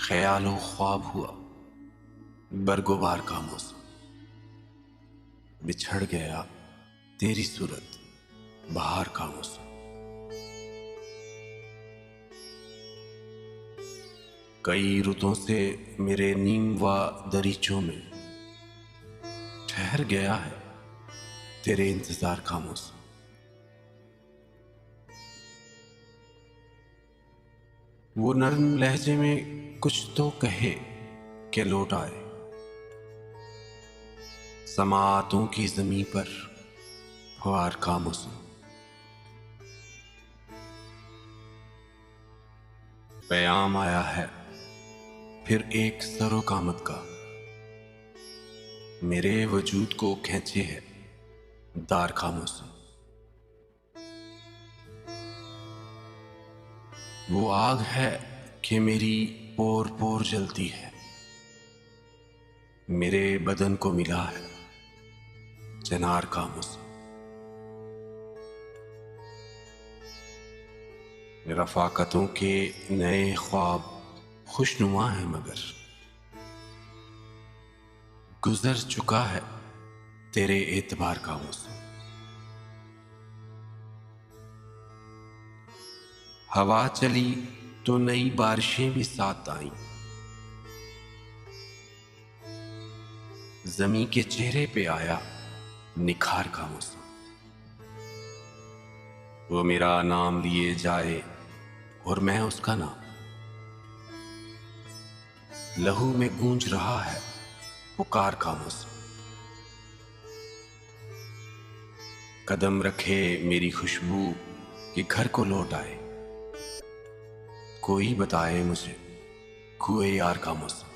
ख्यालो ख्वाब हुआ बरगुबार का मौसम, बिछड़ गया तेरी सूरत बहार का मौसम। कई रुतों से मेरे नीम व दरीचों में ठहर गया है तेरे इंतजार का मौसम। वो नर्म लहजे में कुछ तो कहे के लौट आए, समातों की जमीन पर फवार का मौसम। पैगाम आया है फिर एक सरो कामत का, मेरे वजूद को खींचे है दार का मौसम। वो आग है कि मेरी पोर पोर जलती है, मेरे बदन को मिला है चनार का मौसम। रफाकतों के नए ख्वाब खुशनुमा है, मगर गुजर चुका है तेरे एतबार का मौसम। हवा चली तो नई बारिशें भी साथ आईं, जमीन के चेहरे पे आया निखार का मौसम। वो मेरा नाम लिए जाए और मैं उसका नाम, लहू में गूंज रहा है पुकार का मौसम। कदम रखे मेरी खुशबू कि घर को लौट आए, कोई बताए मुझे कुए यार का मौसम।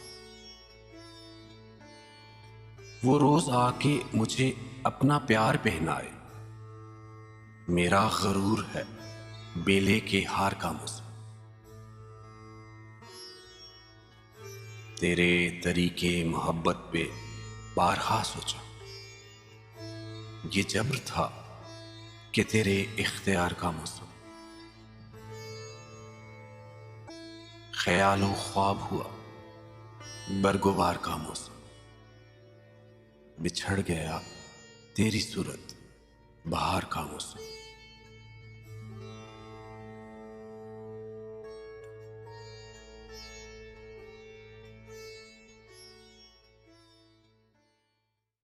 वो रोज आके मुझे अपना प्यार पहनाए, मेरा गरूर है बेले के हार का मौसम। तेरे तरीके मोहब्बत पे बारहा सोचा, ये जब्र था कि तेरे इख्तियार का मौसम। ख्यालो ख्वाब हुआ बरगुबार का मौसम, बिछड़ गया तेरी सूरत बहार का मौसम।